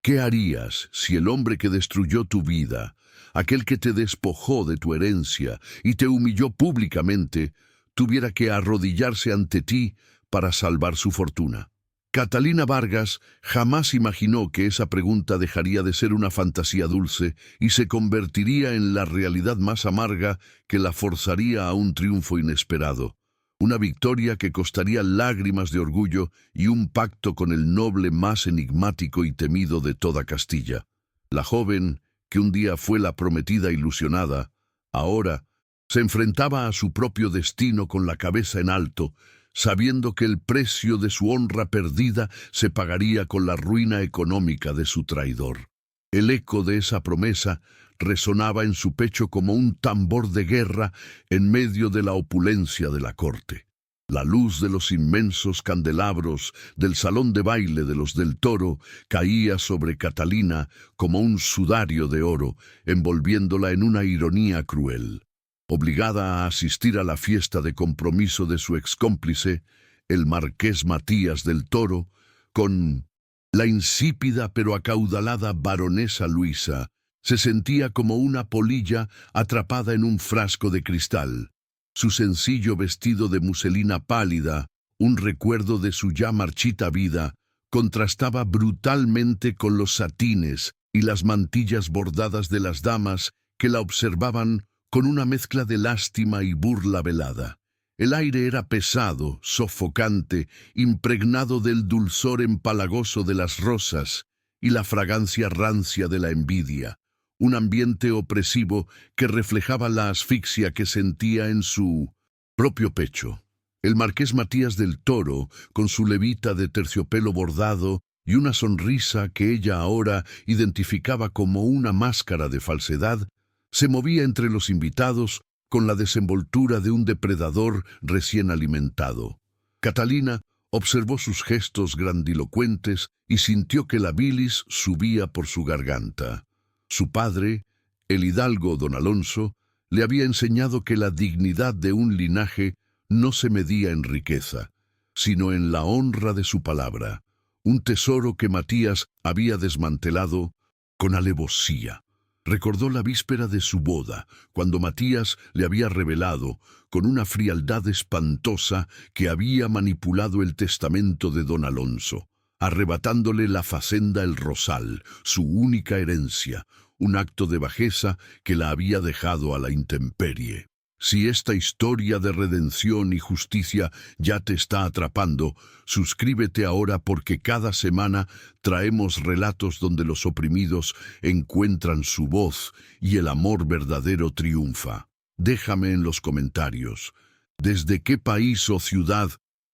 ¿Qué harías si el hombre que destruyó tu vida, aquel que te despojó de tu herencia y te humilló públicamente, tuviera que arrodillarse ante ti para salvar su fortuna? Catalina Vargas jamás imaginó que esa pregunta dejaría de ser una fantasía dulce y se convertiría en la realidad más amarga que la forzaría a un triunfo inesperado. Una victoria que costaría lágrimas de orgullo y un pacto con el noble más enigmático y temido de toda Castilla. La joven, que un día fue la prometida ilusionada, ahora se enfrentaba a su propio destino con la cabeza en alto, sabiendo que el precio de su honra perdida se pagaría con la ruina económica de su traidor. El eco de esa promesa resonaba en su pecho como un tambor de guerra en medio de la opulencia de la corte. La luz de los inmensos candelabros del salón de baile de los del Toro caía sobre Catalina como un sudario de oro, envolviéndola en una ironía cruel. Obligada a asistir a la fiesta de compromiso de su excómplice, el marqués Matías del Toro, con la insípida pero acaudalada baronesa Luisa, se sentía como una polilla atrapada en un frasco de cristal. Su sencillo vestido de muselina pálida, un recuerdo de su ya marchita vida, contrastaba brutalmente con los satines y las mantillas bordadas de las damas que la observaban con una mezcla de lástima y burla velada. El aire era pesado, sofocante, impregnado del dulzor empalagoso de las rosas y la fragancia rancia de la envidia, un ambiente opresivo que reflejaba la asfixia que sentía en su propio pecho. El marqués Matías del Toro, con su levita de terciopelo bordado y una sonrisa que ella ahora identificaba como una máscara de falsedad, se movía entre los invitados con la desenvoltura de un depredador recién alimentado. Catalina observó sus gestos grandilocuentes y sintió que la bilis subía por su garganta. Su padre, el hidalgo don Alonso, le había enseñado que la dignidad de un linaje no se medía en riqueza, sino en la honra de su palabra, un tesoro que Matías había desmantelado con alevosía. Recordó la víspera de su boda, cuando Matías le había revelado, con una frialdad espantosa, que había manipulado el testamento de don Alonso, arrebatándole la facenda El Rosal, su única herencia, un acto de bajeza que la había dejado a la intemperie. Si esta historia de redención y justicia ya te está atrapando, suscríbete ahora porque cada semana traemos relatos donde los oprimidos encuentran su voz y el amor verdadero triunfa. Déjame en los comentarios, ¿desde qué país o ciudad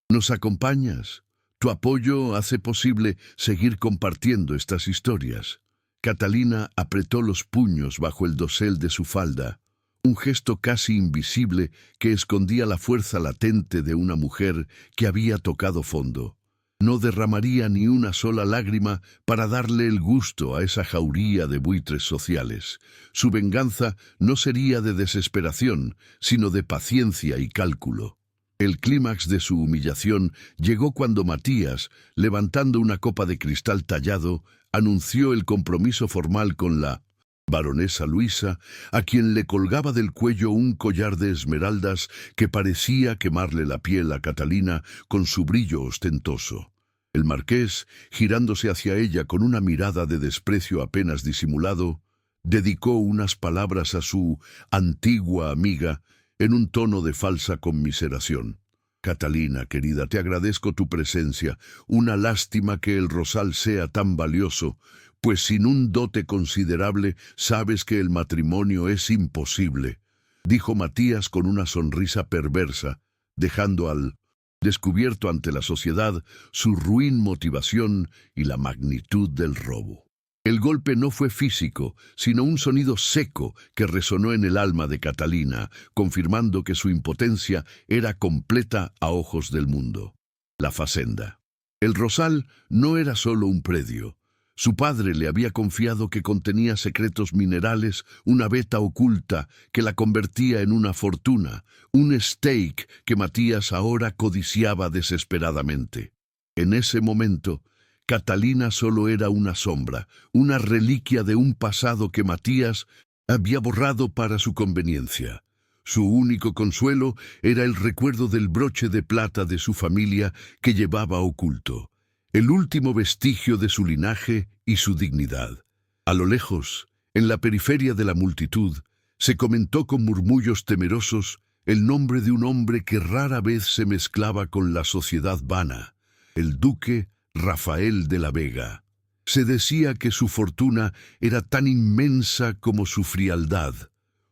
nos acompañas? Tu apoyo hace posible seguir compartiendo estas historias. Catalina apretó los puños bajo el dosel de su falda, un gesto casi invisible que escondía la fuerza latente de una mujer que había tocado fondo. No derramaría ni una sola lágrima para darle el gusto a esa jauría de buitres sociales. Su venganza no sería de desesperación, sino de paciencia y cálculo. El clímax de su humillación llegó cuando Matías, levantando una copa de cristal tallado, anunció el compromiso formal con la baronesa Luisa, a quien le colgaba del cuello un collar de esmeraldas que parecía quemarle la piel a Catalina con su brillo ostentoso. El marqués, girándose hacia ella con una mirada de desprecio apenas disimulado, dedicó unas palabras a su antigua amiga en un tono de falsa conmiseración. Catalina, querida, te agradezco tu presencia. Una lástima que el rosal sea tan valioso, pues sin un dote considerable sabes que el matrimonio es imposible, dijo Matías con una sonrisa perversa, dejando al descubierto ante la sociedad su ruin motivación y la magnitud del robo. El golpe no fue físico, sino un sonido seco que resonó en el alma de Catalina, confirmando que su impotencia era completa a ojos del mundo. La facenda. El rosal no era solo un predio. Su padre le había confiado que contenía secretos minerales, una veta oculta que la convertía en una fortuna, un stake que Matías ahora codiciaba desesperadamente. En ese momento, Catalina solo era una sombra, una reliquia de un pasado que Matías había borrado para su conveniencia. Su único consuelo era el recuerdo del broche de plata de su familia que llevaba oculto, el último vestigio de su linaje y su dignidad. A lo lejos, en la periferia de la multitud, se comentó con murmullos temerosos el nombre de un hombre que rara vez se mezclaba con la sociedad vana, el duque Rafael de la Vega. Se decía que su fortuna era tan inmensa como su frialdad,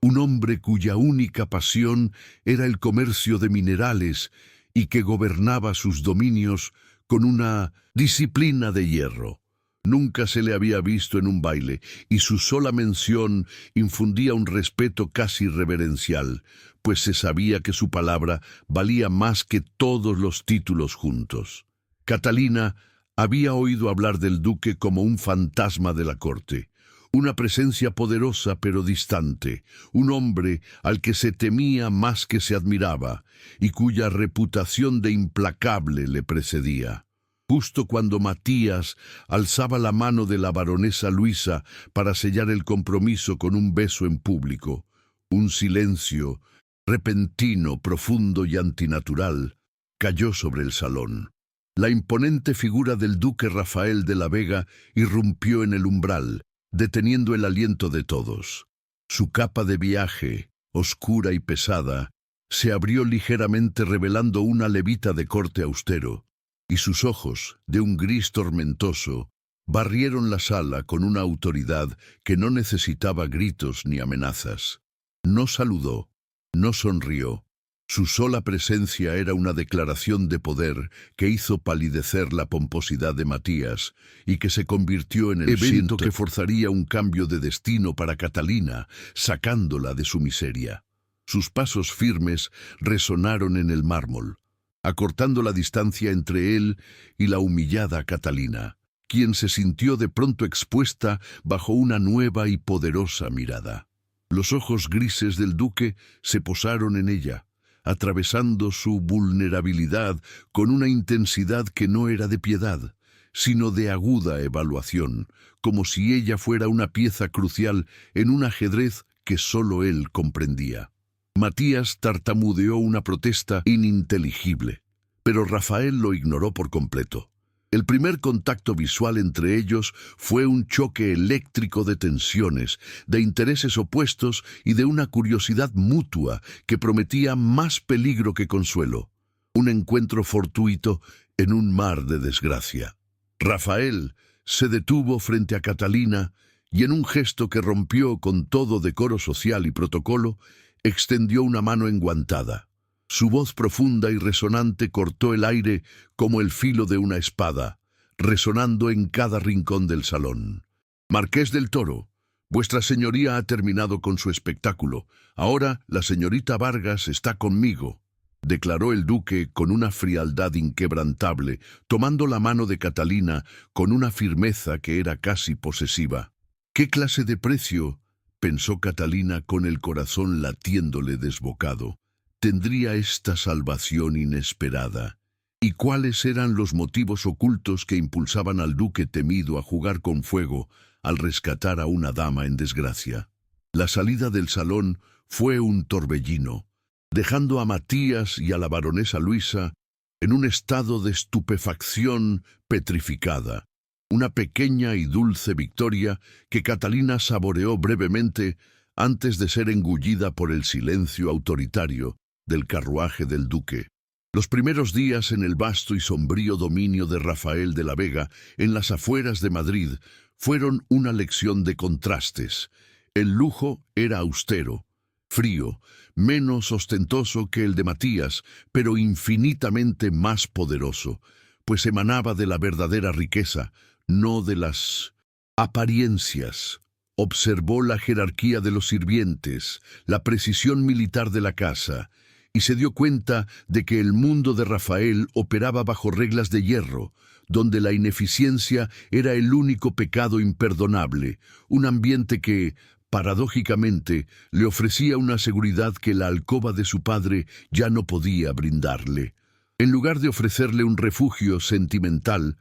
un hombre cuya única pasión era el comercio de minerales y que gobernaba sus dominios con una disciplina de hierro. Nunca se le había visto en un baile, y su sola mención infundía un respeto casi reverencial, pues se sabía que su palabra valía más que todos los títulos juntos. Catalina había oído hablar del duque como un fantasma de la corte, una presencia poderosa pero distante, un hombre al que se temía más que se admiraba, y cuya reputación de implacable le precedía. Justo cuando Matías alzaba la mano de la baronesa Luisa para sellar el compromiso con un beso en público, un silencio repentino, profundo y antinatural cayó sobre el salón. La imponente figura del duque Rafael de la Vega irrumpió en el umbral, deteniendo el aliento de todos. Su capa de viaje, oscura y pesada, se abrió ligeramente revelando una levita de corte austero, y sus ojos, de un gris tormentoso, barrieron la sala con una autoridad que no necesitaba gritos ni amenazas. No saludó, no sonrió. Su sola presencia era una declaración de poder que hizo palidecer la pomposidad de Matías y que se convirtió en el evento que forzaría un cambio de destino para Catalina, sacándola de su miseria. Sus pasos firmes resonaron en el mármol, acortando la distancia entre él y la humillada Catalina, quien se sintió de pronto expuesta bajo una nueva y poderosa mirada. Los ojos grises del duque se posaron en ella, atravesando su vulnerabilidad con una intensidad que no era de piedad, sino de aguda evaluación, como si ella fuera una pieza crucial en un ajedrez que solo él comprendía. Matías tartamudeó una protesta ininteligible, pero Rafael lo ignoró por completo. El primer contacto visual entre ellos fue un choque eléctrico de tensiones, de intereses opuestos y de una curiosidad mutua que prometía más peligro que consuelo. Un encuentro fortuito en un mar de desgracia. Rafael se detuvo frente a Catalina y en un gesto que rompió con todo decoro social y protocolo, extendió una mano enguantada. Su voz profunda y resonante cortó el aire como el filo de una espada, resonando en cada rincón del salón. Marqués del Toro, vuestra señoría ha terminado con su espectáculo. Ahora la señorita Vargas está conmigo, declaró el duque con una frialdad inquebrantable, tomando la mano de Catalina con una firmeza que era casi posesiva. ¿Qué clase de precio?, pensó Catalina con el corazón latiéndole desbocado, tendría esta salvación inesperada. ¿Y cuáles eran los motivos ocultos que impulsaban al duque temido a jugar con fuego al rescatar a una dama en desgracia? La salida del salón fue un torbellino, dejando a Matías y a la baronesa Luisa en un estado de estupefacción petrificada. Una pequeña y dulce victoria que Catalina saboreó brevemente antes de ser engullida por el silencio autoritario del carruaje del duque. Los primeros días en el vasto y sombrío dominio de Rafael de la Vega, en las afueras de Madrid, fueron una lección de contrastes. El lujo era austero, frío, menos ostentoso que el de Matías, pero infinitamente más poderoso, pues emanaba de la verdadera riqueza, no de las apariencias. Observó la jerarquía de los sirvientes, la precisión militar de la casa, y se dio cuenta de que el mundo de Rafael operaba bajo reglas de hierro, donde la ineficiencia era el único pecado imperdonable, un ambiente que, paradójicamente, le ofrecía una seguridad que la alcoba de su padre ya no podía brindarle. En lugar de ofrecerle un refugio sentimental,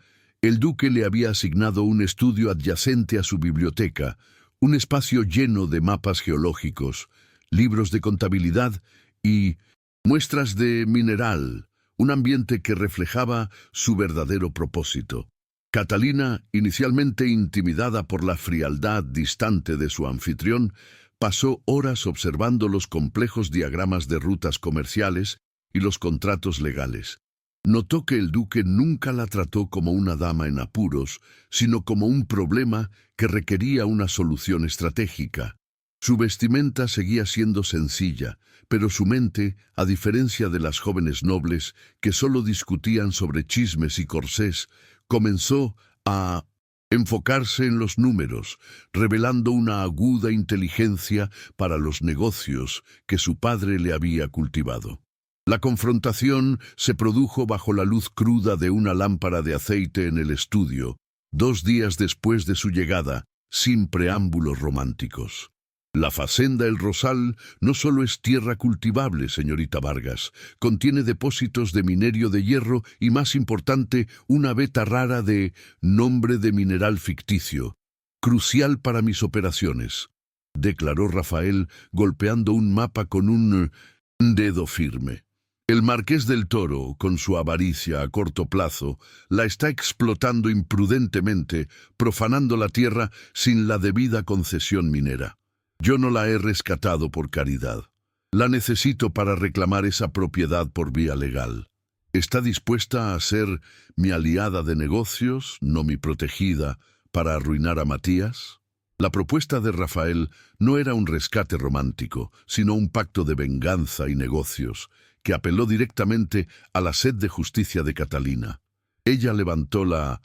El duque le había asignado un estudio adyacente a su biblioteca, un espacio lleno de mapas geológicos, libros de contabilidad y muestras de mineral, un ambiente que reflejaba su verdadero propósito. Catalina, inicialmente intimidada por la frialdad distante de su anfitrión, pasó horas observando los complejos diagramas de rutas comerciales y los contratos legales. Notó que el duque nunca la trató como una dama en apuros, sino como un problema que requería una solución estratégica. Su vestimenta seguía siendo sencilla, pero su mente, a diferencia de las jóvenes nobles que solo discutían sobre chismes y corsés, comenzó a enfocarse en los números, revelando una aguda inteligencia para los negocios que su padre le había cultivado. La confrontación se produjo bajo la luz cruda de una lámpara de aceite en el estudio, 2 días después de su llegada, sin preámbulos románticos. La Facenda El Rosal no solo es tierra cultivable, señorita Vargas, contiene depósitos de minerio de hierro y, más importante, una veta rara de nombre de mineral ficticio, crucial para mis operaciones, declaró Rafael, golpeando un mapa con un dedo firme. El Marqués del Toro, con su avaricia a corto plazo, la está explotando imprudentemente, profanando la tierra sin la debida concesión minera. Yo no la he rescatado por caridad. La necesito para reclamar esa propiedad por vía legal. ¿Está dispuesta a ser mi aliada de negocios, no mi protegida, para arruinar a Matías? La propuesta de Rafael no era un rescate romántico, sino un pacto de venganza y negocios, que apeló directamente a la sed de justicia de Catalina. Ella levantó la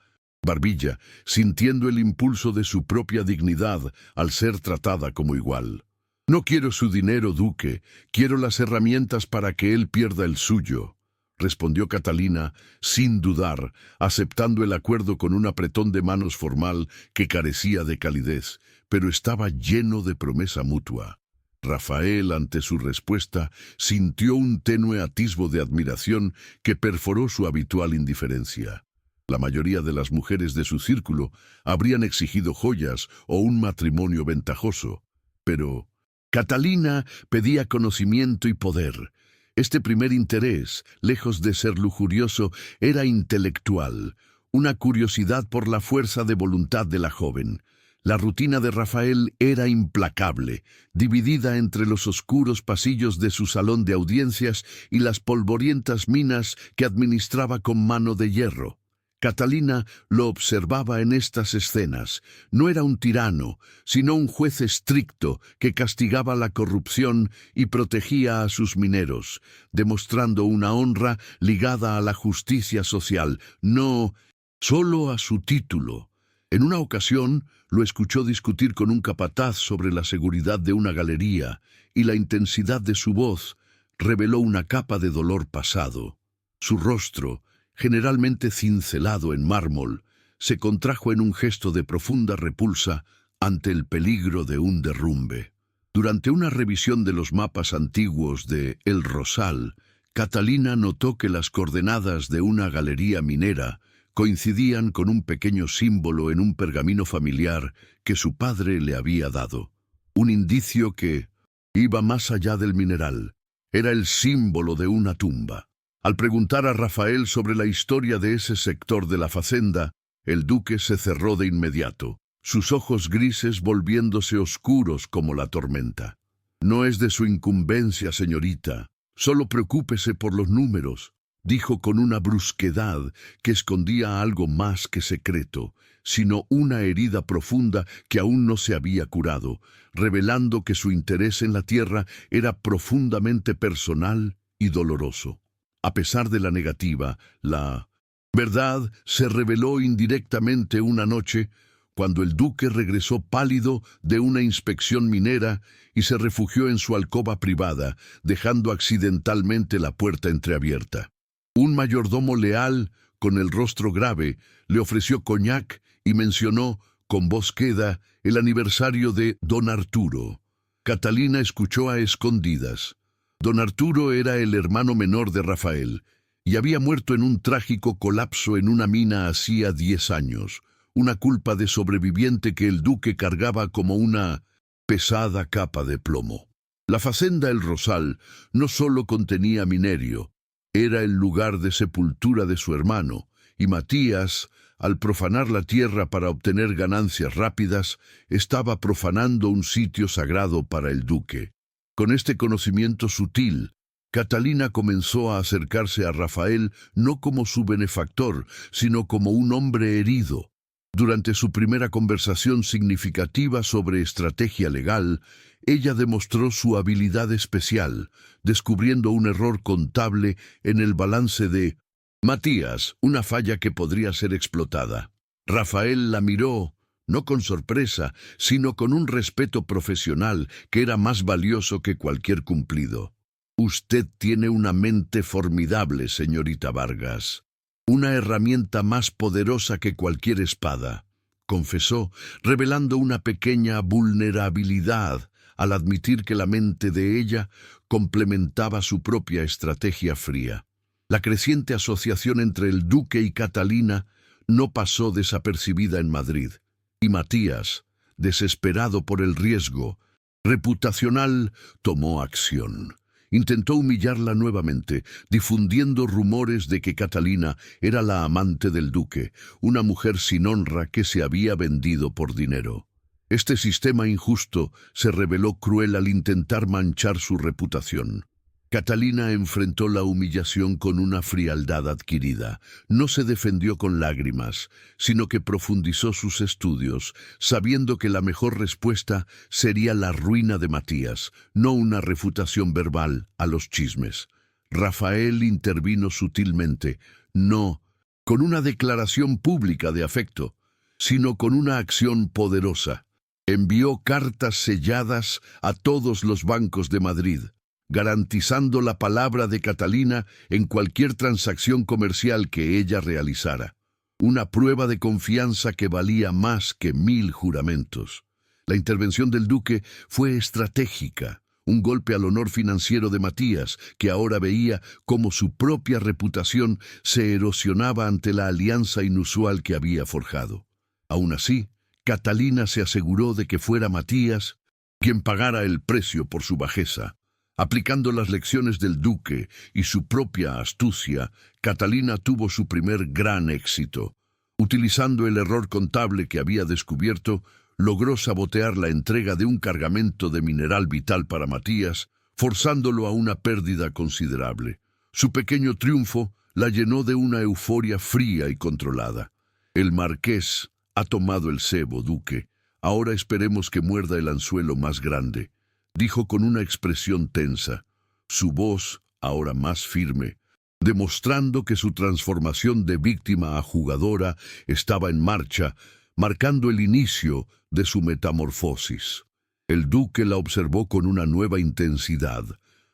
barbilla, sintiendo el impulso de su propia dignidad al ser tratada como igual. No quiero su dinero, duque, quiero las herramientas para que él pierda el suyo, respondió Catalina, sin dudar, aceptando el acuerdo con un apretón de manos formal que carecía de calidez, pero estaba lleno de promesa mutua. Rafael, ante su respuesta, sintió un tenue atisbo de admiración que perforó su habitual indiferencia. La mayoría de las mujeres de su círculo habrían exigido joyas o un matrimonio ventajoso, pero Catalina pedía conocimiento y poder. Este primer interés, lejos de ser lujurioso, era intelectual, una curiosidad por la fuerza de voluntad de la joven. La rutina de Rafael era implacable, dividida entre los oscuros pasillos de su salón de audiencias y las polvorientas minas que administraba con mano de hierro. Catalina lo observaba en estas escenas. No era un tirano, sino un juez estricto que castigaba la corrupción y protegía a sus mineros, demostrando una honra ligada a la justicia social, no solo a su título. En una ocasión lo escuchó discutir con un capataz sobre la seguridad de una galería, y la intensidad de su voz reveló una capa de dolor pasado. Su rostro, generalmente cincelado en mármol, se contrajo en un gesto de profunda repulsa ante el peligro de un derrumbe. Durante una revisión de los mapas antiguos de El Rosal, Catalina notó que las coordenadas de una galería minera coincidían con un pequeño símbolo en un pergamino familiar que su padre le había dado. Un indicio que iba más allá del mineral. Era el símbolo de una tumba. Al preguntar a Rafael sobre la historia de ese sector de la facenda, el duque se cerró de inmediato, sus ojos grises volviéndose oscuros como la tormenta. No es de su incumbencia, señorita. Solo preocúpese por los números, dijo con una brusquedad que escondía algo más que secreto, sino una herida profunda que aún no se había curado, revelando que su interés en la tierra era profundamente personal y doloroso. A pesar de la negativa, la verdad se reveló indirectamente una noche, cuando el duque regresó pálido de una inspección minera y se refugió en su alcoba privada, dejando accidentalmente la puerta entreabierta. Un mayordomo leal, con el rostro grave, le ofreció coñac y mencionó, con voz queda, el aniversario de don Arturo. Catalina escuchó a escondidas. Don Arturo era el hermano menor de Rafael. y había muerto en un trágico colapso en una mina hacía 10 años, una culpa de sobreviviente que el duque cargaba como una pesada capa de plomo. La facenda El Rosal no solo contenía minerio, era el lugar de sepultura de su hermano, y Matías, al profanar la tierra para obtener ganancias rápidas, estaba profanando un sitio sagrado para el duque. Con este conocimiento sutil, Catalina comenzó a acercarse a Rafael no como su benefactor, sino como un hombre herido. Durante su primera conversación significativa sobre estrategia legal, ella demostró su habilidad especial, descubriendo un error contable en el balance de Matías, una falla que podría ser explotada. Rafael la miró, no con sorpresa, sino con un respeto profesional que era más valioso que cualquier cumplido. Usted tiene una mente formidable, señorita Vargas. Una herramienta más poderosa que cualquier espada, confesó, revelando una pequeña vulnerabilidad al admitir que la mente de ella complementaba su propia estrategia fría. La creciente asociación entre el duque y Catalina no pasó desapercibida en Madrid, y Matías, desesperado por el riesgo reputacional, tomó acción. Intentó humillarla nuevamente, difundiendo rumores de que Catalina era la amante del duque, una mujer sin honra que se había vendido por dinero. Este sistema injusto se reveló cruel al intentar manchar su reputación. Catalina enfrentó la humillación con una frialdad adquirida. No se defendió con lágrimas, sino que profundizó sus estudios, sabiendo que la mejor respuesta sería la ruina de Matías, no una refutación verbal a los chismes. Rafael intervino sutilmente, no con una declaración pública de afecto, sino con una acción poderosa. Envió cartas selladas a todos los bancos de Madrid, garantizando la palabra de Catalina en cualquier transacción comercial que ella realizara. Una prueba de confianza que valía más que 1000 juramentos. La intervención del duque fue estratégica, un golpe al honor financiero de Matías, que ahora veía cómo su propia reputación se erosionaba ante la alianza inusual que había forjado. Aún así, Catalina se aseguró de que fuera Matías quien pagara el precio por su bajeza. Aplicando las lecciones del duque y su propia astucia, Catalina tuvo su primer gran éxito. Utilizando el error contable que había descubierto, logró sabotear la entrega de un cargamento de mineral vital para Matías, forzándolo a una pérdida considerable. Su pequeño triunfo la llenó de una euforia fría y controlada. El marqués ha tomado el cebo, duque. Ahora esperemos que muerda el anzuelo más grande, dijo con una expresión tensa, su voz ahora más firme, demostrando que su transformación de víctima a jugadora estaba en marcha, marcando el inicio de su metamorfosis. El duque la observó con una nueva intensidad,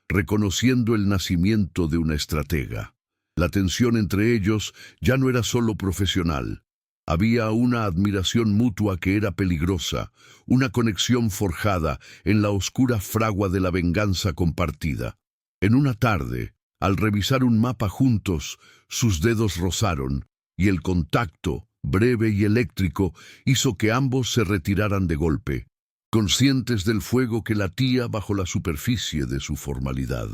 reconociendo el nacimiento de una estratega. La tensión entre ellos ya no era solo profesional. Había una admiración mutua que era peligrosa, una conexión forjada en la oscura fragua de la venganza compartida. En una tarde, al revisar un mapa juntos, sus dedos rozaron, y el contacto, breve y eléctrico, hizo que ambos se retiraran de golpe, conscientes del fuego que latía bajo la superficie de su formalidad.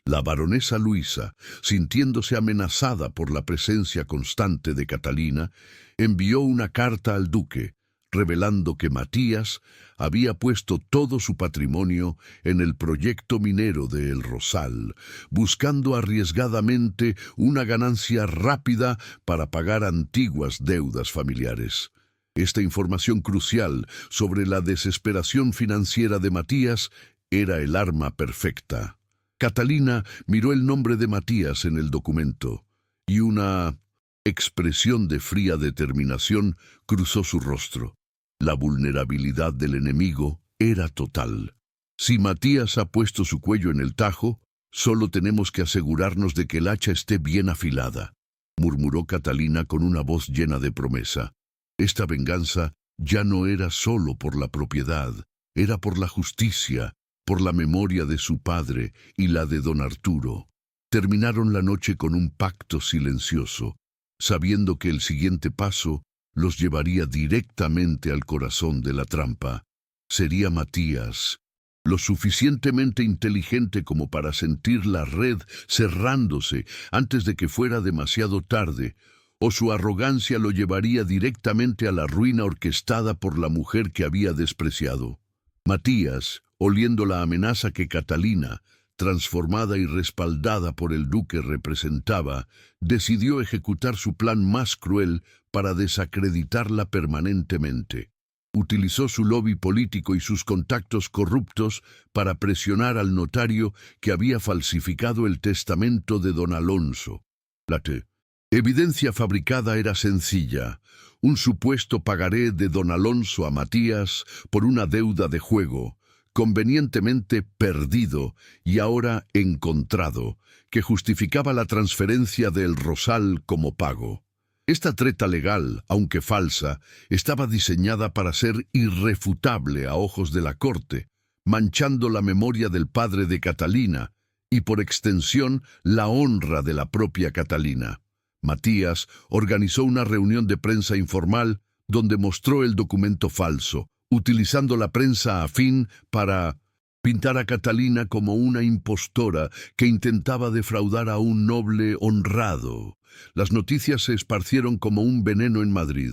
La baronesa Luisa, sintiéndose amenazada por la presencia constante de Catalina, envió una carta al duque, revelando que Matías había puesto todo su patrimonio en el proyecto minero de El Rosal, buscando arriesgadamente una ganancia rápida para pagar antiguas deudas familiares. Esta información crucial sobre la desesperación financiera de Matías era el arma perfecta. Catalina miró el nombre de Matías en el documento, y una expresión de fría determinación cruzó su rostro. La vulnerabilidad del enemigo era total. Si Matías ha puesto su cuello en el tajo, solo tenemos que asegurarnos de que el hacha esté bien afilada, murmuró Catalina con una voz llena de promesa. Esta venganza ya no era solo por la propiedad, era por la justicia, por la memoria de su padre y la de don Arturo. terminaron la noche con un pacto silencioso, sabiendo que el siguiente paso los llevaría directamente al corazón de la trampa. Sería Matías, lo suficientemente inteligente como para sentir la red cerrándose antes de que fuera demasiado tarde, o su arrogancia lo llevaría directamente a la ruina orquestada por la mujer que había despreciado. Matías, oliendo la amenaza que Catalina, transformada y respaldada por el duque, representaba, decidió ejecutar su plan más cruel para desacreditarla permanentemente. Utilizó su lobby político y sus contactos corruptos para presionar al notario que había falsificado el testamento de don Alonso. La evidencia fabricada era sencilla: un supuesto pagaré de don Alonso a Matías por una deuda de juego, convenientemente perdido y ahora encontrado, que justificaba la transferencia del Rosal como pago. Esta treta legal, aunque falsa, estaba diseñada para ser irrefutable a ojos de la corte, manchando la memoria del padre de Catalina y, por extensión, la honra de la propia Catalina. Matías organizó una reunión de prensa informal donde mostró el documento falso, utilizando la prensa afín para pintar a Catalina como una impostora que intentaba defraudar a un noble honrado. Las noticias se esparcieron como un veneno en Madrid.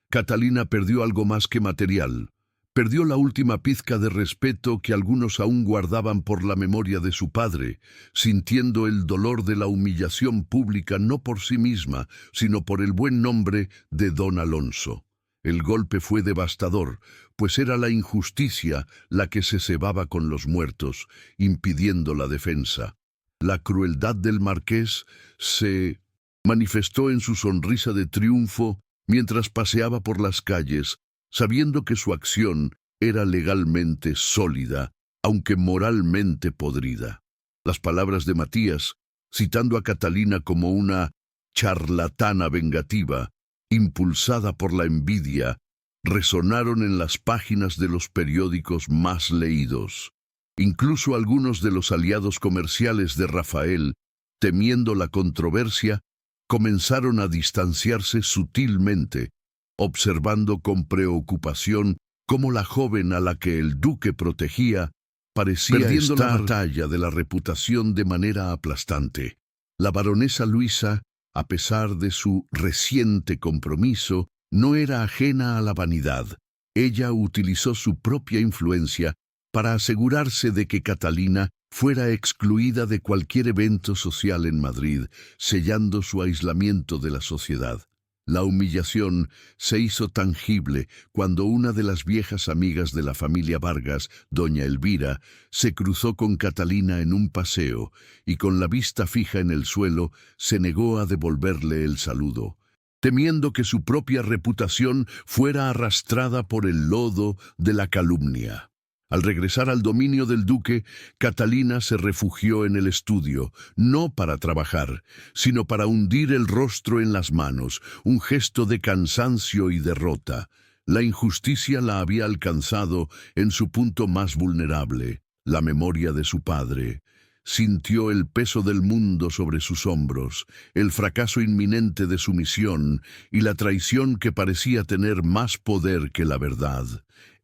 Catalina perdió algo más que material. Perdió la última pizca de respeto que algunos aún guardaban por la memoria de su padre, sintiendo el dolor de la humillación pública no por sí misma, sino por el buen nombre de don Alonso. El golpe fue devastador, pues era la injusticia la que se cebaba con los muertos, impidiendo la defensa. La crueldad del marqués se manifestó en su sonrisa de triunfo mientras paseaba por las calles, sabiendo que su acción era legalmente sólida, aunque moralmente podrida. Las palabras de Matías, citando a Catalina como una charlatana vengativa, impulsada por la envidia, resonaron en las páginas de los periódicos más leídos. Incluso algunos de los aliados comerciales de Rafael, temiendo la controversia, comenzaron a distanciarse sutilmente, observando con preocupación cómo la joven a la que el duque protegía parecía perdiendo la batalla de la reputación de manera aplastante. La baronesa Luisa, a pesar de su reciente compromiso, no era ajena a la vanidad. Ella utilizó su propia influencia para asegurarse de que Catalina fuera excluida de cualquier evento social en Madrid, sellando su aislamiento de la sociedad. La humillación se hizo tangible cuando una de las viejas amigas de la familia Vargas, doña Elvira, se cruzó con Catalina en un paseo y, con la vista fija en el suelo, se negó a devolverle el saludo, temiendo que su propia reputación fuera arrastrada por el lodo de la calumnia. Al regresar al dominio del duque, Catalina se refugió en el estudio, no para trabajar, sino para hundir el rostro en las manos, un gesto de cansancio y derrota. La injusticia la había alcanzado en su punto más vulnerable, la memoria de su padre. Sintió el peso del mundo sobre sus hombros, el fracaso inminente de su misión y la traición que parecía tener más poder que la verdad.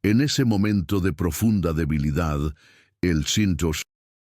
En ese momento de profunda debilidad, el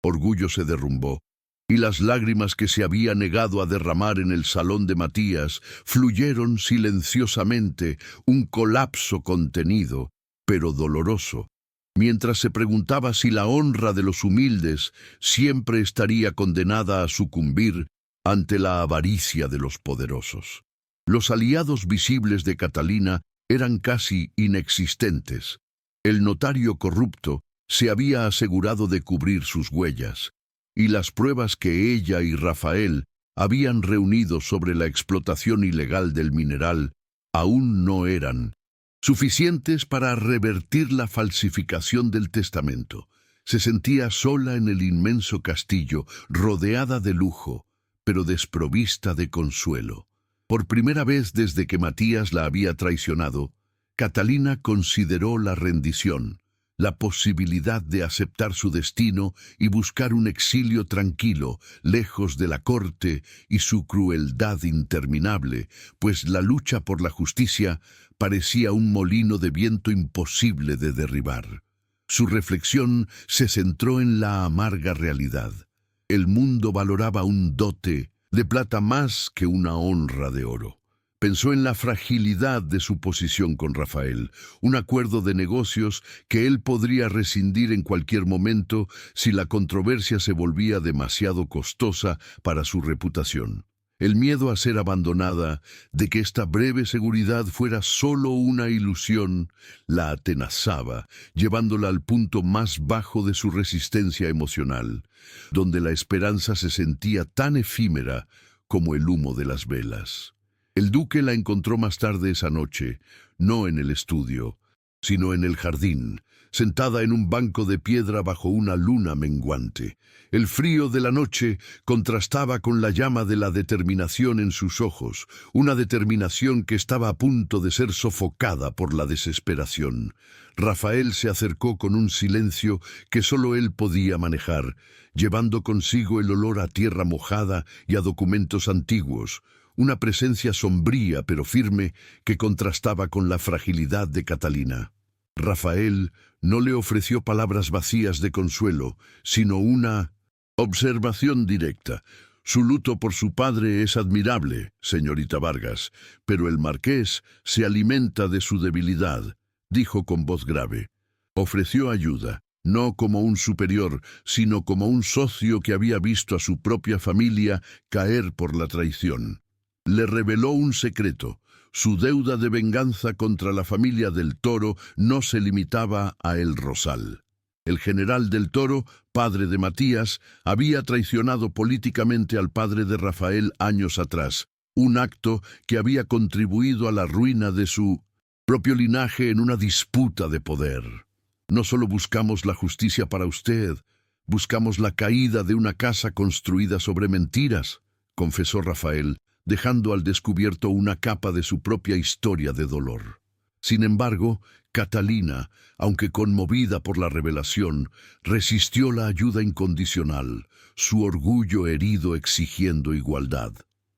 orgullo se derrumbó, y las lágrimas que se había negado a derramar en el salón de Matías fluyeron silenciosamente, un colapso contenido, pero doloroso, mientras se preguntaba si la honra de los humildes siempre estaría condenada a sucumbir ante la avaricia de los poderosos. Los aliados visibles de Catalina eran casi inexistentes. El notario corrupto se había asegurado de cubrir sus huellas, y las pruebas que ella y Rafael habían reunido sobre la explotación ilegal del mineral aún no eran suficientes para revertir la falsificación del testamento. Se sentía sola en el inmenso castillo, rodeada de lujo, pero desprovista de consuelo. Por primera vez desde que Matías la había traicionado, Catalina consideró la rendición, la posibilidad de aceptar su destino y buscar un exilio tranquilo, lejos de la corte y su crueldad interminable, pues la lucha por la justicia parecía un molino de viento imposible de derribar. Su reflexión se centró en la amarga realidad. El mundo valoraba un dote de plata más que una honra de oro. Pensó en la fragilidad de su posición con Rafael, un acuerdo de negocios que él podría rescindir en cualquier momento si la controversia se volvía demasiado costosa para su reputación. El miedo a ser abandonada, de que esta breve seguridad fuera solo una ilusión, la atenazaba, llevándola al punto más bajo de su resistencia emocional, donde la esperanza se sentía tan efímera como el humo de las velas. El duque la encontró más tarde esa noche, no en el estudio, sino en el jardín, sentada en un banco de piedra bajo una luna menguante. El frío de la noche contrastaba con la llama de la determinación en sus ojos, una determinación que estaba a punto de ser sofocada por la desesperación. Rafael se acercó con un silencio que solo él podía manejar, llevando consigo el olor a tierra mojada y a documentos antiguos, una presencia sombría pero firme que contrastaba con la fragilidad de Catalina. Rafael no le ofreció palabras vacías de consuelo, sino una observación directa. Su luto por su padre es admirable, señorita Vargas, pero el marqués se alimenta de su debilidad, dijo con voz grave. Ofreció ayuda, no como un superior, sino como un socio que había visto a su propia familia caer por la traición. Le reveló un secreto. Su deuda de venganza contra la familia del Toro no se limitaba a El Rosal. El general del Toro, padre de Matías, había traicionado políticamente al padre de Rafael años atrás, un acto que había contribuido a la ruina de su propio linaje en una disputa de poder. No solo buscamos la justicia para usted, buscamos la caída de una casa construida sobre mentiras, confesó Rafael, dejando al descubierto una capa de su propia historia de dolor. Sin embargo, Catalina, aunque conmovida por la revelación, resistió la ayuda incondicional, su orgullo herido exigiendo igualdad.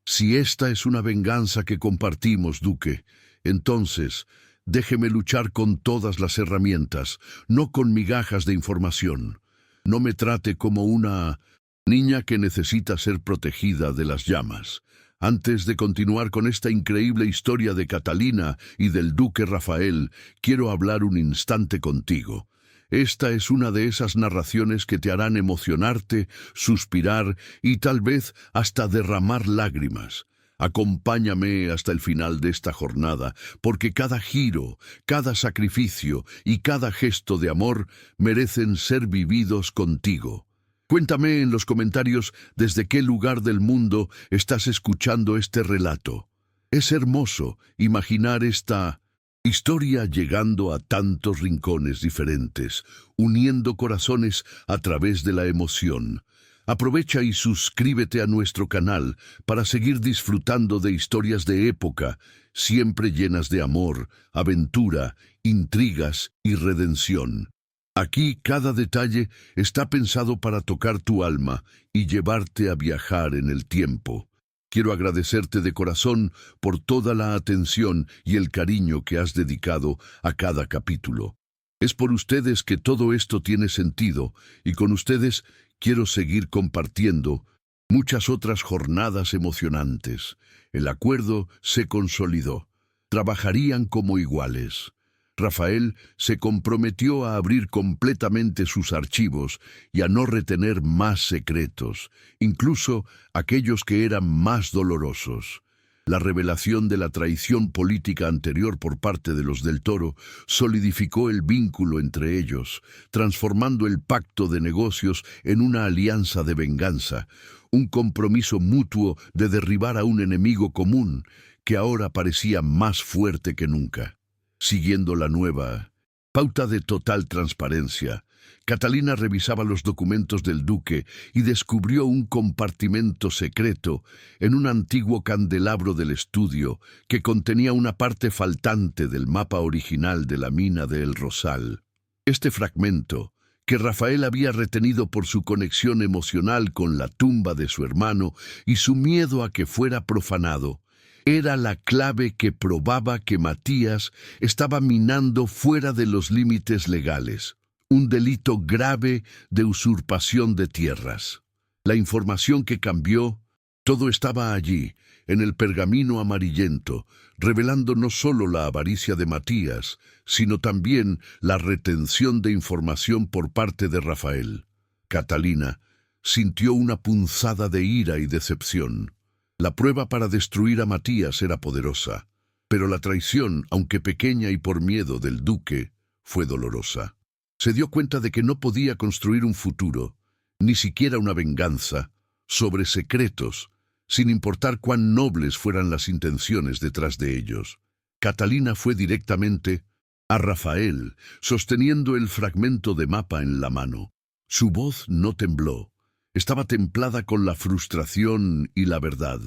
Si esta es una venganza que compartimos, duque, entonces déjeme luchar con todas las herramientas, no con migajas de información. No me trate como una niña que necesita ser protegida de las llamas. Antes de continuar con esta increíble historia de Catalina y del duque Rafael, quiero hablar un instante contigo. Esta es una de esas narraciones que te harán emocionarte, suspirar y tal vez hasta derramar lágrimas. Acompáñame hasta el final de esta jornada, porque cada giro, cada sacrificio y cada gesto de amor merecen ser vividos contigo. Cuéntame en los comentarios desde qué lugar del mundo estás escuchando este relato. Es hermoso imaginar esta historia llegando a tantos rincones diferentes, uniendo corazones a través de la emoción. Aprovecha y suscríbete a nuestro canal para seguir disfrutando de historias de época, siempre llenas de amor, aventura, intrigas y redención. Aquí cada detalle está pensado para tocar tu alma y llevarte a viajar en el tiempo. Quiero agradecerte de corazón por toda la atención y el cariño que has dedicado a cada capítulo. Es por ustedes que todo esto tiene sentido y con ustedes quiero seguir compartiendo muchas otras jornadas emocionantes. El acuerdo se consolidó. Trabajarían como iguales. Rafael se comprometió a abrir completamente sus archivos y a no retener más secretos, incluso aquellos que eran más dolorosos. La revelación de la traición política anterior por parte de los del Toro solidificó el vínculo entre ellos, transformando el pacto de negocios en una alianza de venganza, un compromiso mutuo de derribar a un enemigo común que ahora parecía más fuerte que nunca. Siguiendo la nueva pauta de total transparencia, Catalina revisaba los documentos del duque y descubrió un compartimento secreto en un antiguo candelabro del estudio que contenía una parte faltante del mapa original de la mina de El Rosal. Este fragmento, que Rafael había retenido por su conexión emocional con la tumba de su hermano y su miedo a que fuera profanado, era la clave que probaba que Matías estaba minando fuera de los límites legales, un delito grave de usurpación de tierras. La información que cambió, todo estaba allí, en el pergamino amarillento, revelando no solo la avaricia de Matías, sino también la retención de información por parte de Rafael. Catalina sintió una punzada de ira y decepción. La prueba para destruir a Matías era poderosa, pero la traición, aunque pequeña y por miedo del duque, fue dolorosa. Se dio cuenta de que no podía construir un futuro, ni siquiera una venganza, sobre secretos, sin importar cuán nobles fueran las intenciones detrás de ellos. Catalina fue directamente a Rafael, sosteniendo el fragmento de mapa en la mano. Su voz no tembló. Estaba templada con la frustración y la verdad.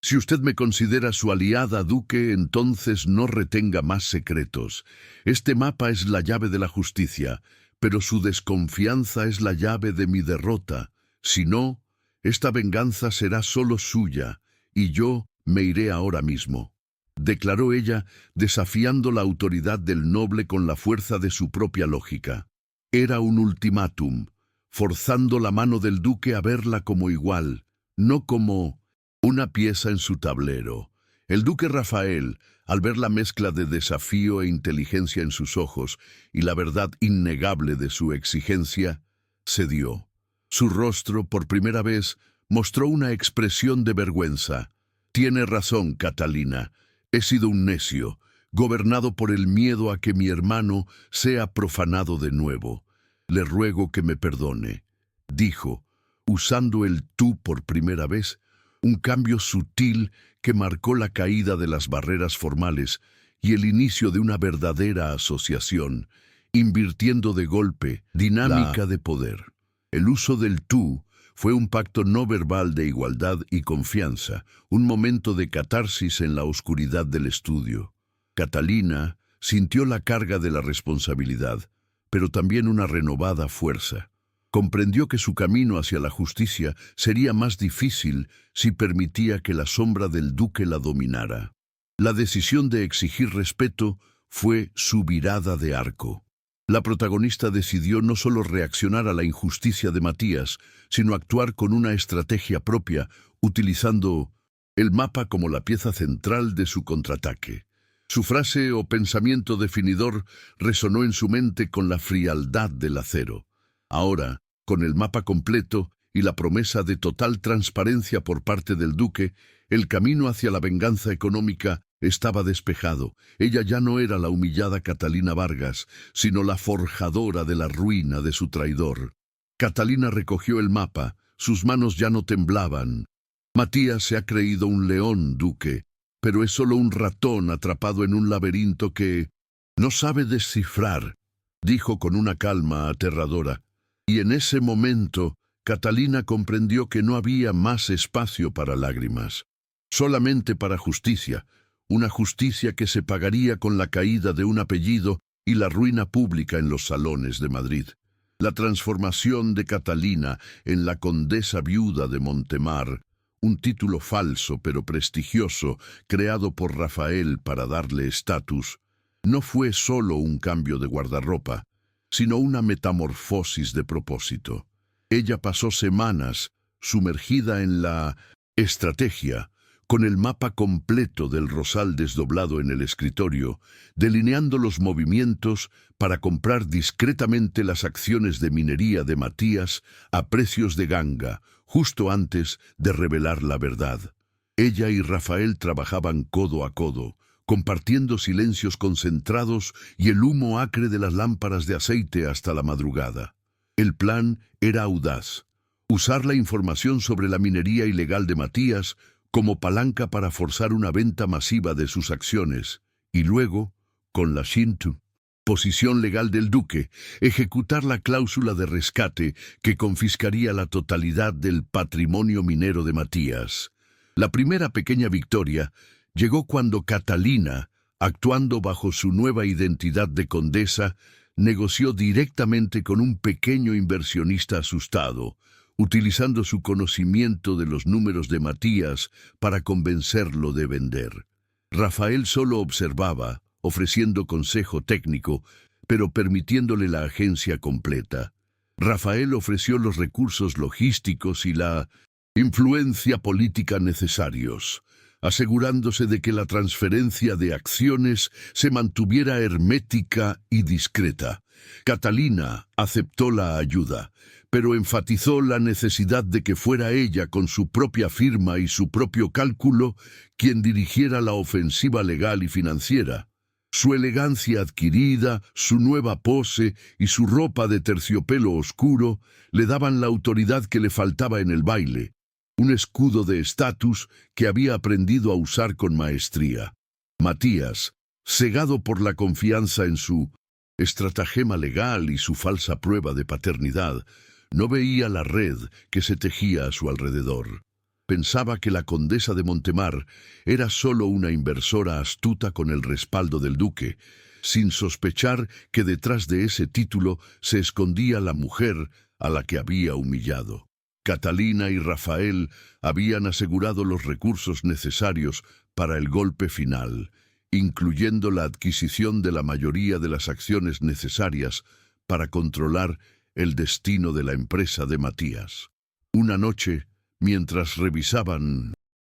Si usted me considera su aliada, duque, entonces no retenga más secretos. Este mapa es la llave de la justicia, pero su desconfianza es la llave de mi derrota. Si no, esta venganza será solo suya, y yo me iré ahora mismo, declaró ella, desafiando la autoridad del noble con la fuerza de su propia lógica. Era un ultimátum, forzando la mano del duque a verla como igual, no como una pieza en su tablero. El duque Rafael, al ver la mezcla de desafío e inteligencia en sus ojos y la verdad innegable de su exigencia, cedió. Su rostro, por primera vez, mostró una expresión de vergüenza. Tiene razón, Catalina. He sido un necio, gobernado por el miedo a que mi hermano sea profanado de nuevo. Le ruego que me perdone, dijo, usando el tú por primera vez, un cambio sutil que marcó la caída de las barreras formales y el inicio de una verdadera asociación, invirtiendo de golpe dinámica de poder. El uso del tú fue un pacto no verbal de igualdad y confianza, un momento de catarsis en la oscuridad del estudio. Catalina sintió la carga de la responsabilidad, pero también una renovada fuerza. Comprendió que su camino hacia la justicia sería más difícil si permitía que la sombra del duque la dominara. La decisión de exigir respeto fue su virada de arco. La protagonista decidió no solo reaccionar a la injusticia de Matías, sino actuar con una estrategia propia, utilizando el mapa como la pieza central de su contraataque. Su frase o pensamiento definidor resonó en su mente con la frialdad del acero. Ahora, con el mapa completo y la promesa de total transparencia por parte del duque, el camino hacia la venganza económica estaba despejado. Ella ya no era la humillada Catalina Vargas, sino la forjadora de la ruina de su traidor. Catalina recogió el mapa, sus manos ya no temblaban. Matías se ha creído un león, duque, pero es solo un ratón atrapado en un laberinto que no sabe descifrar, dijo con una calma aterradora. Y en ese momento, Catalina comprendió que no había más espacio para lágrimas, solamente para justicia, una justicia que se pagaría con la caída de un apellido y la ruina pública en los salones de Madrid. La transformación de Catalina en la condesa viuda de Montemar, un título falso pero prestigioso creado por Rafael para darle estatus, no fue solo un cambio de guardarropa, sino una metamorfosis de propósito. Ella pasó semanas sumergida en la estrategia, con el mapa completo del rosal desdoblado en el escritorio, delineando los movimientos para comprar discretamente las acciones de minería de Matías a precios de ganga, justo antes de revelar la verdad. Ella y Rafael trabajaban codo a codo, compartiendo silencios concentrados y el humo acre de las lámparas de aceite hasta la madrugada. El plan era audaz: usar la información sobre la minería ilegal de Matías como palanca para forzar una venta masiva de sus acciones, y luego, con la Shintu, posición legal del duque, ejecutar la cláusula de rescate que confiscaría la totalidad del patrimonio minero de Matías. La primera pequeña victoria llegó cuando Catalina, actuando bajo su nueva identidad de condesa, negoció directamente con un pequeño inversionista asustado, utilizando su conocimiento de los números de Matías para convencerlo de vender. Rafael solo observaba, ofreciendo consejo técnico, pero permitiéndole la agencia completa. Rafael ofreció los recursos logísticos y la influencia política necesarios, asegurándose de que la transferencia de acciones se mantuviera hermética y discreta. Catalina aceptó la ayuda, pero enfatizó la necesidad de que fuera ella, con su propia firma y su propio cálculo, quien dirigiera la ofensiva legal y financiera. Su elegancia adquirida, su nueva pose y su ropa de terciopelo oscuro le daban la autoridad que le faltaba en el baile, un escudo de estatus que había aprendido a usar con maestría. Matías, cegado por la confianza en su estratagema legal y su falsa prueba de paternidad, no veía la red que se tejía a su alrededor. Pensaba que la condesa de Montemar era solo una inversora astuta con el respaldo del duque, sin sospechar que detrás de ese título se escondía la mujer a la que había humillado. Catalina y Rafael habían asegurado los recursos necesarios para el golpe final, incluyendo la adquisición de la mayoría de las acciones necesarias para controlar el destino de la empresa de Matías. Una noche, mientras revisaban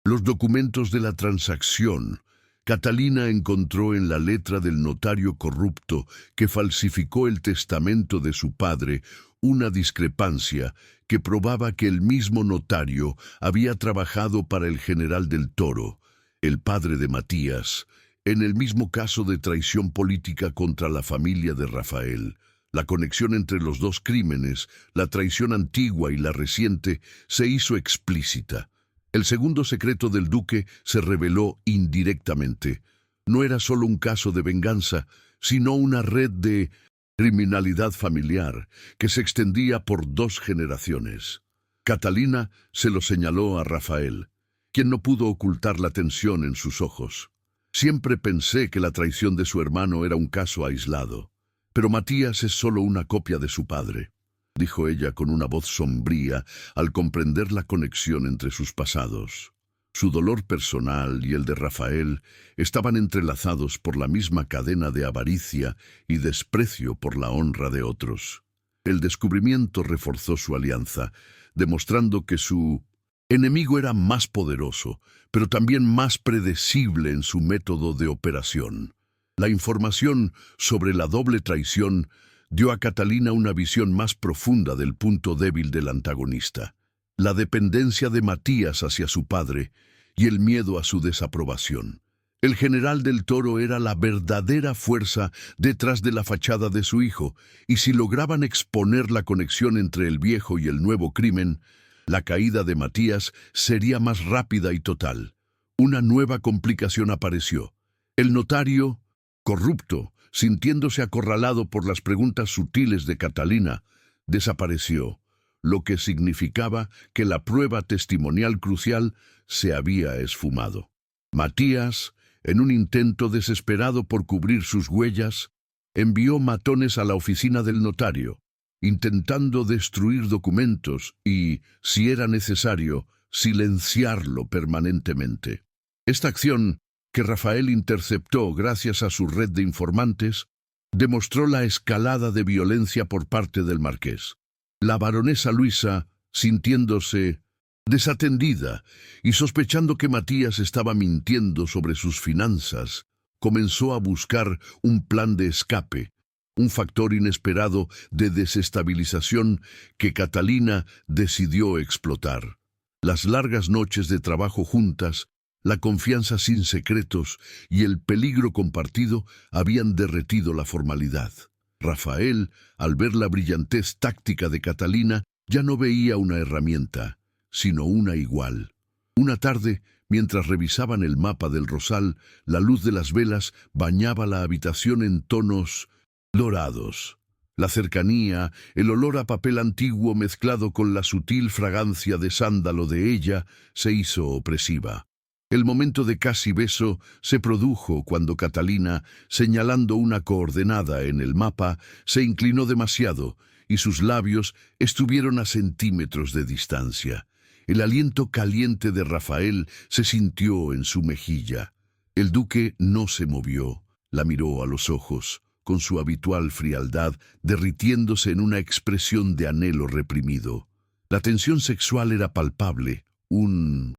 los documentos de la transacción, Catalina encontró en la letra del notario corrupto que falsificó el testamento de su padre una discrepancia que probaba que el mismo notario había trabajado para el general del Toro, el padre de Matías, en el mismo caso de traición política contra la familia de Rafael. La conexión entre los dos crímenes, la traición antigua y la reciente, se hizo explícita. El segundo secreto del duque se reveló indirectamente. No era solo un caso de venganza, sino una red de criminalidad familiar que se extendía por 2 generaciones. Catalina se lo señaló a Rafael, quien no pudo ocultar la tensión en sus ojos. Siempre pensé que la traición de su hermano era un caso aislado. Pero Matías es solo una copia de su padre, dijo ella con una voz sombría al comprender la conexión entre sus pasados. Su dolor personal y el de Rafael estaban entrelazados por la misma cadena de avaricia y desprecio por la honra de otros. El descubrimiento reforzó su alianza, demostrando que su enemigo era más poderoso, pero también más predecible en su método de operación. La información sobre la doble traición dio a Catalina una visión más profunda del punto débil del antagonista, la dependencia de Matías hacia su padre y el miedo a su desaprobación. El general del Toro era la verdadera fuerza detrás de la fachada de su hijo, y si lograban exponer la conexión entre el viejo y el nuevo crimen, la caída de Matías sería más rápida y total. Una nueva complicación apareció. El notario corrupto, sintiéndose acorralado por las preguntas sutiles de Catalina, desapareció, lo que significaba que la prueba testimonial crucial se había esfumado. Matías, en un intento desesperado por cubrir sus huellas, envió matones a la oficina del notario, intentando destruir documentos y, si era necesario, silenciarlo permanentemente. Esta acción, que Rafael interceptó gracias a su red de informantes, demostró la escalada de violencia por parte del marqués. La baronesa Luisa, sintiéndose desatendida y sospechando que Matías estaba mintiendo sobre sus finanzas, comenzó a buscar un plan de escape, un factor inesperado de desestabilización que Catalina decidió explotar. Las largas noches de trabajo juntas, la confianza sin secretos y el peligro compartido habían derretido la formalidad. Rafael, al ver la brillantez táctica de Catalina, ya no veía una herramienta, sino una igual. Una tarde, mientras revisaban el mapa del Rosal, la luz de las velas bañaba la habitación en tonos dorados. La cercanía, el olor a papel antiguo mezclado con la sutil fragancia de sándalo de ella, se hizo opresiva. El momento de casi beso se produjo cuando Catalina, señalando una coordenada en el mapa, se inclinó demasiado y sus labios estuvieron a centímetros de distancia. El aliento caliente de Rafael se sintió en su mejilla. El duque no se movió, la miró a los ojos, con su habitual frialdad, derritiéndose en una expresión de anhelo reprimido. La tensión sexual era palpable, un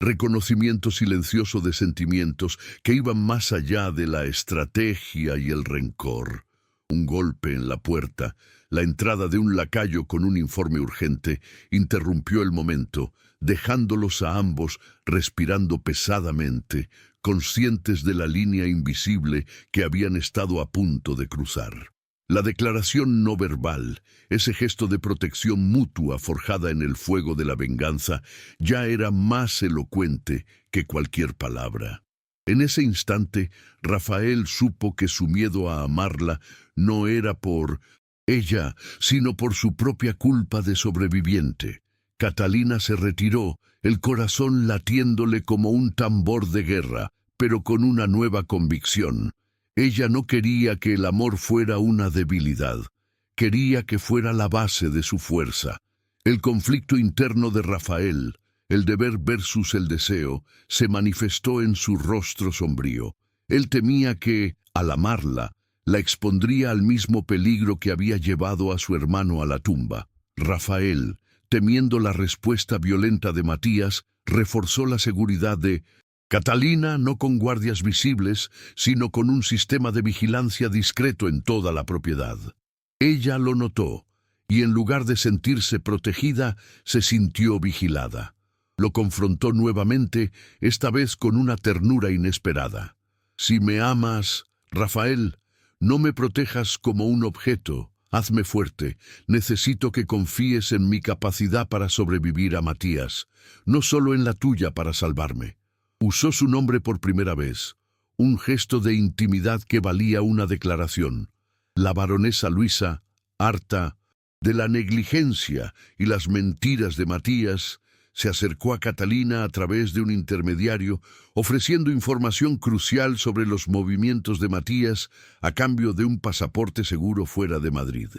reconocimiento silencioso de sentimientos que iban más allá de la estrategia y el rencor. Un golpe en la puerta, la entrada de un lacayo con un informe urgente, interrumpió el momento, dejándolos a ambos respirando pesadamente, conscientes de la línea invisible que habían estado a punto de cruzar. La declaración no verbal, ese gesto de protección mutua forjada en el fuego de la venganza, ya era más elocuente que cualquier palabra. En ese instante, Rafael supo que su miedo a amarla no era por ella, sino por su propia culpa de sobreviviente. Catalina se retiró, el corazón latiéndole como un tambor de guerra, pero con una nueva convicción. Ella no quería que el amor fuera una debilidad, quería que fuera la base de su fuerza. El conflicto interno de Rafael, el deber versus el deseo, se manifestó en su rostro sombrío. Él temía que, al amarla, la expondría al mismo peligro que había llevado a su hermano a la tumba. Rafael, temiendo la respuesta violenta de Matías, reforzó la seguridad de Catalina, no con guardias visibles, sino con un sistema de vigilancia discreto en toda la propiedad. Ella lo notó, y en lugar de sentirse protegida, se sintió vigilada. Lo confrontó nuevamente, esta vez con una ternura inesperada. Si me amas, Rafael, no me protejas como un objeto, hazme fuerte, necesito que confíes en mi capacidad para sobrevivir a Matías, no solo en la tuya para salvarme. Usó su nombre por primera vez, un gesto de intimidad que valía una declaración. La baronesa Luisa, harta de la negligencia y las mentiras de Matías, se acercó a Catalina a través de un intermediario, ofreciendo información crucial sobre los movimientos de Matías a cambio de un pasaporte seguro fuera de Madrid.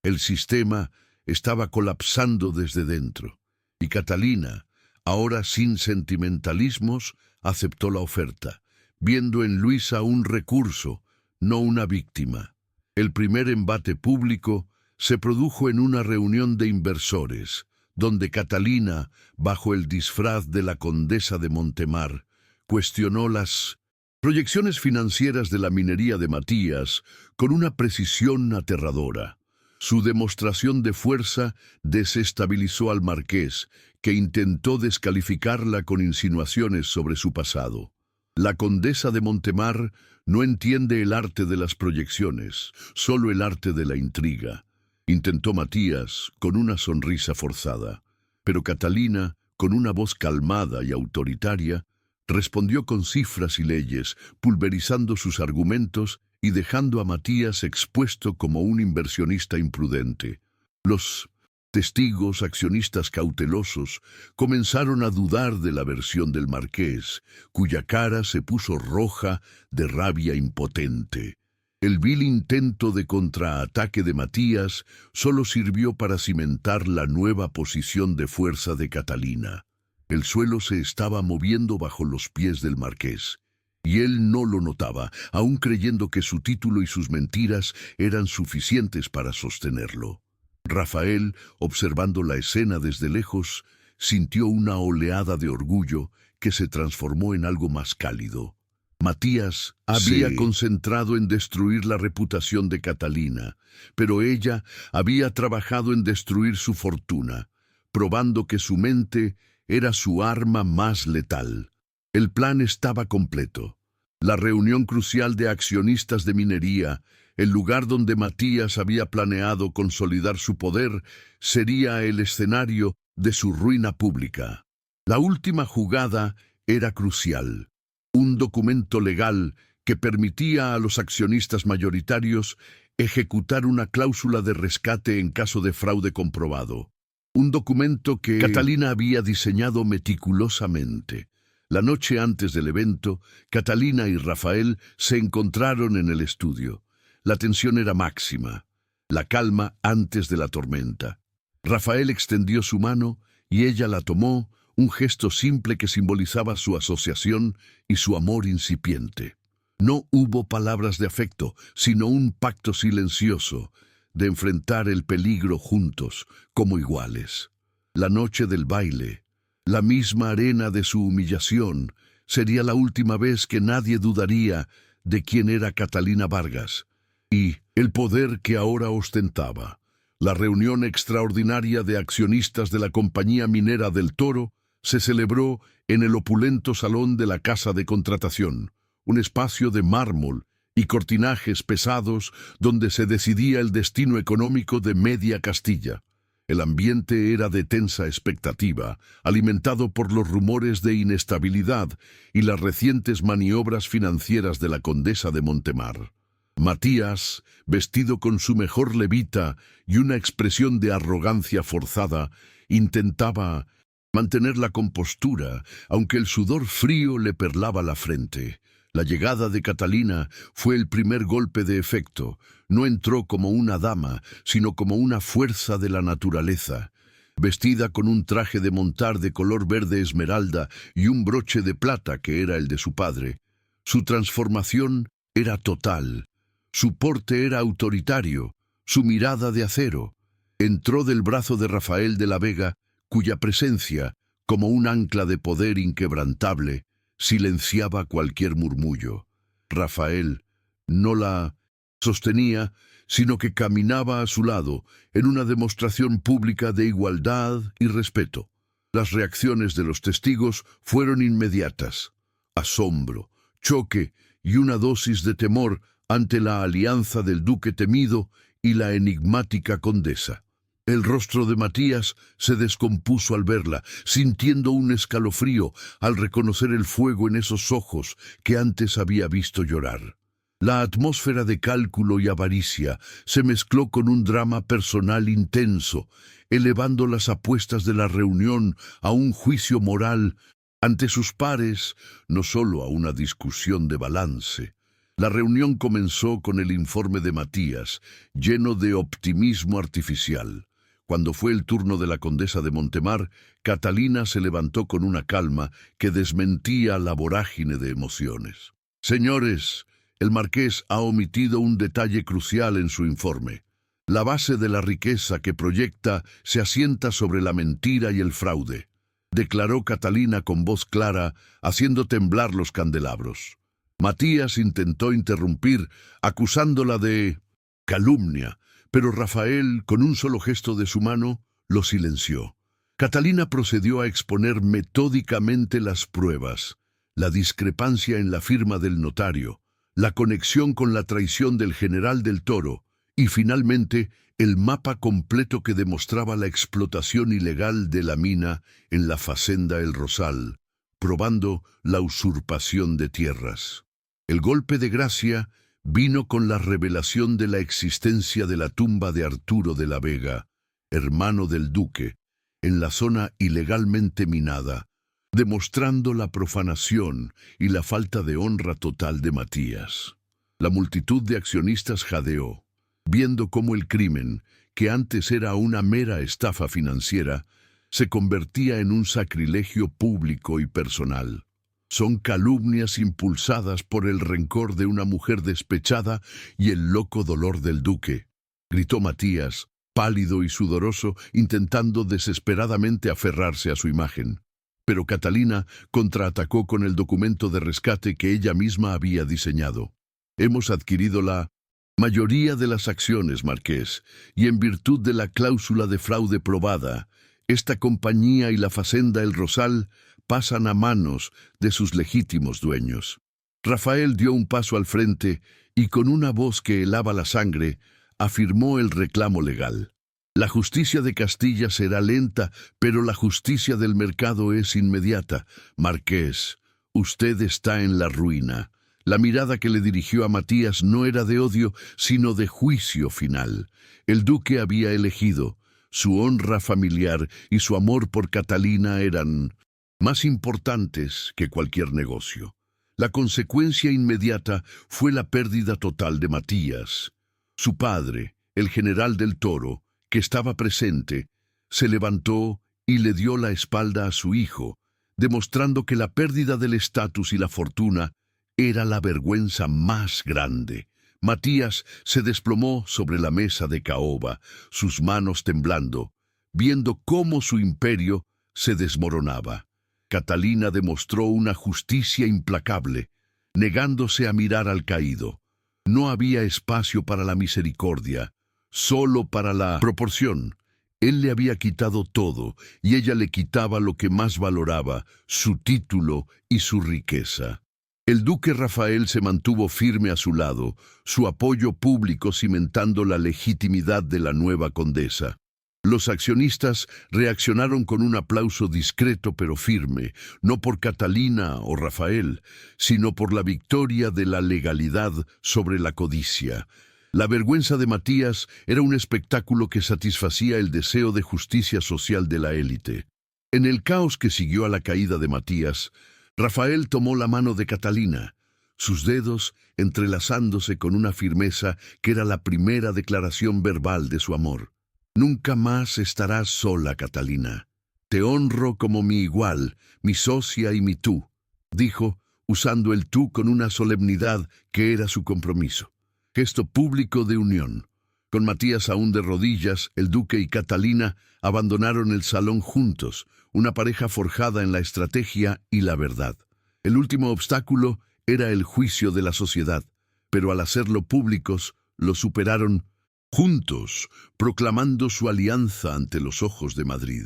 El sistema estaba colapsando desde dentro, y Catalina, ahora sin sentimentalismos, aceptó la oferta, viendo en Luisa un recurso, no una víctima. El primer embate público se produjo en una reunión de inversores, donde Catalina, bajo el disfraz de la condesa de Montemar, cuestionó las proyecciones financieras de la minería de Matías con una precisión aterradora. Su demostración de fuerza desestabilizó al marqués, que intentó descalificarla con insinuaciones sobre su pasado. La condesa de Montemar no entiende el arte de las proyecciones, solo el arte de la intriga. Intentó Matías con una sonrisa forzada, pero Catalina, con una voz calmada y autoritaria, respondió con cifras y leyes, pulverizando sus argumentos y dejando a Matías expuesto como un inversionista imprudente. Los testigos, accionistas cautelosos, comenzaron a dudar de la versión del marqués, cuya cara se puso roja de rabia impotente. El vil intento de contraataque de Matías solo sirvió para cimentar la nueva posición de fuerza de Catalina. El suelo se estaba moviendo bajo los pies del marqués, y él no lo notaba, aún creyendo que su título y sus mentiras eran suficientes para sostenerlo. Rafael, observando la escena desde lejos, sintió una oleada de orgullo que se transformó en algo más cálido. Matías había concentrado en destruir la reputación de Catalina, pero ella había trabajado en destruir su fortuna, probando que su mente era su arma más letal. El plan estaba completo. La reunión crucial de accionistas de minería, el lugar donde Matías había planeado consolidar su poder, sería el escenario de su ruina pública. La última jugada era crucial. Un documento legal que permitía a los accionistas mayoritarios ejecutar una cláusula de rescate en caso de fraude comprobado. Un documento que Catalina había diseñado meticulosamente. La noche antes del evento, Catalina y Rafael se encontraron en el estudio. La tensión era máxima, la calma antes de la tormenta. Rafael extendió su mano y ella la tomó, un gesto simple que simbolizaba su asociación y su amor incipiente. No hubo palabras de afecto, sino un pacto silencioso de enfrentar el peligro juntos, como iguales. La noche del baile, la misma arena de su humillación, sería la última vez que nadie dudaría de quién era Catalina Vargas y el poder que ahora ostentaba. La reunión extraordinaria de accionistas de la Compañía Minera del Toro se celebró en el opulento salón de la Casa de Contratación, un espacio de mármol y cortinajes pesados donde se decidía el destino económico de Media Castilla. El ambiente era de tensa expectativa, alimentado por los rumores de inestabilidad y las recientes maniobras financieras de la condesa de Montemar. Matías, vestido con su mejor levita y una expresión de arrogancia forzada, intentaba mantener la compostura, aunque el sudor frío le perlaba la frente. La llegada de Catalina fue el primer golpe de efecto. No entró como una dama, sino como una fuerza de la naturaleza. Vestida con un traje de montar de color verde esmeralda y un broche de plata que era el de su padre. Su transformación era total. Su porte era autoritario, su mirada de acero. Entró del brazo de Rafael de la Vega, cuya presencia, como un ancla de poder inquebrantable, silenciaba cualquier murmullo. Rafael no la sostenía, sino que caminaba a su lado en una demostración pública de igualdad y respeto. Las reacciones de los testigos fueron inmediatas: asombro, choque y una dosis de temor ante la alianza del duque temido y la enigmática condesa. El rostro de Matías se descompuso al verla, sintiendo un escalofrío al reconocer el fuego en esos ojos que antes había visto llorar. La atmósfera de cálculo y avaricia se mezcló con un drama personal intenso, elevando las apuestas de la reunión a un juicio moral ante sus pares, no solo a una discusión de balance. La reunión comenzó con el informe de Matías, lleno de optimismo artificial. Cuando fue el turno de la condesa de Montemar, Catalina se levantó con una calma que desmentía la vorágine de emociones. Señores, el marqués ha omitido un detalle crucial en su informe. La base de la riqueza que proyecta se asienta sobre la mentira y el fraude, declaró Catalina con voz clara, haciendo temblar los candelabros. Matías intentó interrumpir, acusándola de calumnia, pero Rafael, con un solo gesto de su mano, lo silenció. Catalina procedió a exponer metódicamente las pruebas: la discrepancia en la firma del notario, la conexión con la traición del general del Toro y, finalmente, el mapa completo que demostraba la explotación ilegal de la mina en la Facenda El Rosal, probando la usurpación de tierras. El golpe de gracia vino con la revelación de la existencia de la tumba de Arturo de la Vega, hermano del duque, en la zona ilegalmente minada, demostrando la profanación y la falta de honra total de Matías. La multitud de accionistas jadeó, viendo cómo el crimen, que antes era una mera estafa financiera, se convertía en un sacrilegio público y personal. Son calumnias impulsadas por el rencor de una mujer despechada y el loco dolor del duque, gritó Matías, pálido y sudoroso, intentando desesperadamente aferrarse a su imagen. Pero Catalina contraatacó con el documento de rescate que ella misma había diseñado. Hemos adquirido la mayoría de las acciones, marqués, y en virtud de la cláusula de fraude probada, esta compañía y la Facenda El Rosal pasan a manos de sus legítimos dueños. Rafael dio un paso al frente y, con una voz que helaba la sangre, afirmó el reclamo legal. La justicia de Castilla será lenta, pero la justicia del mercado es inmediata. Marqués, usted está en la ruina. La mirada que le dirigió a Matías no era de odio, sino de juicio final. El duque había elegido. Su honra familiar y su amor por Catalina eran más importantes que cualquier negocio. La consecuencia inmediata fue la pérdida total de Matías. Su padre, el general del Toro, que estaba presente, se levantó y le dio la espalda a su hijo, demostrando que la pérdida del estatus y la fortuna era la vergüenza más grande. Matías se desplomó sobre la mesa de caoba, sus manos temblando, viendo cómo su imperio se desmoronaba. Catalina demostró una justicia implacable, negándose a mirar al caído. No había espacio para la misericordia, solo para la proporción. Él le había quitado todo, y ella le quitaba lo que más valoraba, su título y su riqueza. El duque Rafael se mantuvo firme a su lado, su apoyo público cimentando la legitimidad de la nueva condesa. Los accionistas reaccionaron con un aplauso discreto pero firme, no por Catalina o Rafael, sino por la victoria de la legalidad sobre la codicia. La vergüenza de Matías era un espectáculo que satisfacía el deseo de justicia social de la élite. En el caos que siguió a la caída de Matías, Rafael tomó la mano de Catalina, sus dedos entrelazándose con una firmeza que era la primera declaración verbal de su amor. «Nunca más estarás sola, Catalina. Te honro como mi igual, mi socia y mi tú», dijo, usando el tú con una solemnidad que era su compromiso. Gesto público de unión. Con Matías aún de rodillas, el duque y Catalina abandonaron el salón juntos, una pareja forjada en la estrategia y la verdad. El último obstáculo era el juicio de la sociedad, pero al hacerlo públicos, lo superaron juntos, proclamando su alianza ante los ojos de Madrid.